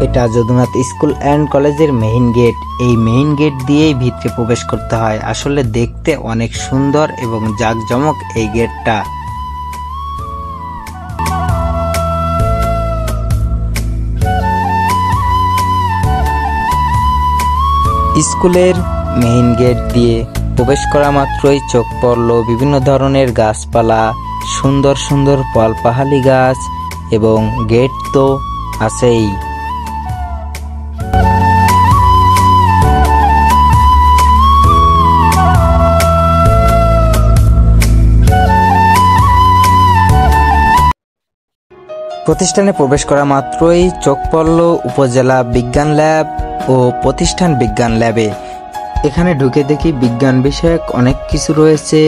এটা Jadunath school and কলেজের main gate. এই মেইন গেট দিয়েই ভিতরে প্রবেশ করতে হয়। আসলে দেখতে অনেক সুন্দর এবং জাঁকজমক এই গেটটা। স্কুলের মেইন গেট দিয়ে প্রবেশ করা মাত্রই চোখ পড়ল বিভিন্ন ধরনের গাছপালা, সুন্দর সুন্দর পালপাহালি গাছ, এবং গেট তো আছেই। প্রতিষ্ঠানে প্রবেশ করা মাত্রই চোখ পড়ল উপজেলা বিজ্ঞান ল্যাব ও প্রতিষ্ঠান বিজ্ঞান ল্যাবে। এখানে ঢুকে দেখি বিজ্ঞান বিষয়ক অনেক কিছু রয়েছে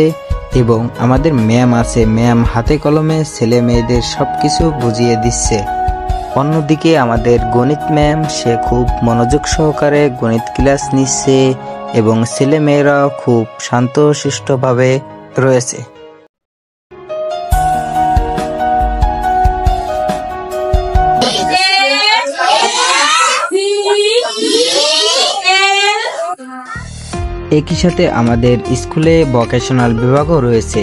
এবং আমাদের ম্যাম আছে। ম্যাম হাতে কলমে ছেলে মেয়েদের সবকিছু বুঝিয়ে দিচ্ছে। অন্যদিকে আমাদের গণিত ম্যাম, সে খুব মনোযোগ সহকারে গণিত ক্লাস নিচ্ছে এবং ছেলে মেয়েরাও খুব শান্তশিষ্টভাবে রয়েছে। একই সাথে আমাদের স্কুলে ভোকেশনাল বিভাগও রয়েছে।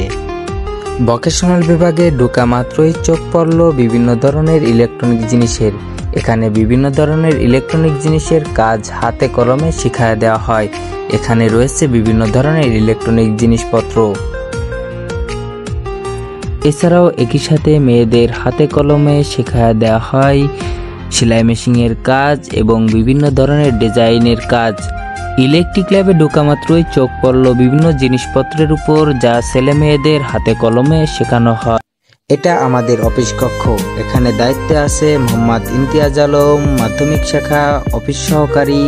ভোকেশনাল বিভাগে ঢোকা মাত্রই চোখ পড়ল বিভিন্ন ধরনের ইলেকট্রনিক জিনিসের। এখানে বিভিন্ন ধরনের ইলেকট্রনিক জিনিসের কাজ হাতে কলমে শিখায় দেওয়া হয়। এখানে রয়েছে বিভিন্ন ধরনের ইলেকট্রনিক জিনিসপত্র। এছাড়াও একই সাথে মেয়েদের হাতে কলমে শেখায় দেওয়া হয় সেলাই মেশিনের কাজ এবং বিভিন্ন ধরনের ডিজাইনের কাজ। ইলেকট্রিক ল্যাবে ঢোকা মাত্রই চোখ পড়ল বিভিন্ন জিনিসপত্রের উপর, যা ছেলে মেয়েদের হাতে কলমে শেখানো হয়। এটা আমাদের অফিস কক্ষ। এখানে দায়িত্বে আছে মোহাম্মদ ইমতিয়াজ আলম, মাধ্যমিক শাখা অফিস সহকারী,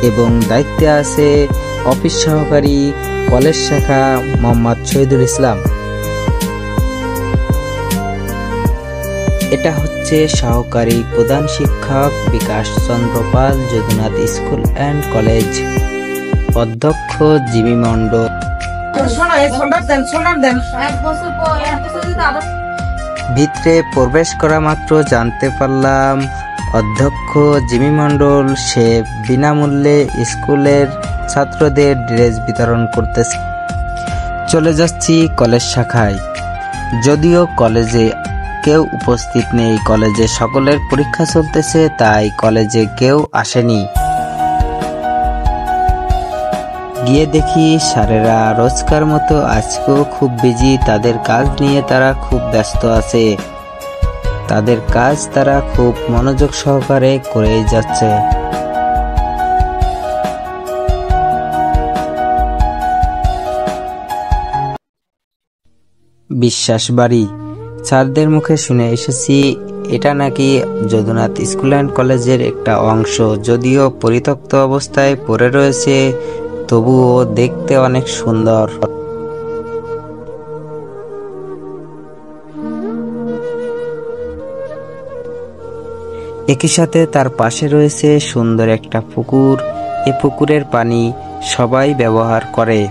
এবং দায়িত্বে আছে অফিস সহকারী কলেজ শাখা মোহাম্মদ শহীদুল ইসলাম। এটা হচ্ছে সহকারী প্রধান শিক্ষক বিকাশ Chandra Pal, Jadunath school and college. অধ্যক্ষ জিমি মণ্ডল। ভিতরে প্রবেশ করা মাত্র জানতে পারলাম অধ্যক্ষ জিমি মণ্ডল সে বিনামূল্যে স্কুলের ছাত্রদের ড্রেস বিতরণ করতেছে। চলে যাচ্ছি কলেজ শাখায়। যদিও কলেজে কেউ উপস্থিত নেই, কলেজে সকলের পরীক্ষা চলতেছে, তাই কলেজে কেউ আসেনি। গিয়ে দেখি স্যারেরা রোজকার মতো আজকেও খুব বিজি। তাদের কাজ নিয়ে তারা খুব ব্যস্ত আছে। তাদের কাজ তারা খুব মনোযোগ সহকারে করেই যাচ্ছে। বিশ্বাস বাড়ি। স্যারদের মুখে শুনে এসেছি এটা নাকি যদুনাথ স্কুল অ্যান্ড কলেজের একটা অংশ। যদিও পরিত্যক্ত অবস্থায় পড়ে রয়েছে, তবুও দেখতে অনেক সুন্দর। একই সাথে তার পাশে রয়েছে সুন্দর একটা পুকুর। এ পুকুরের পানি সবাই ব্যবহার করে।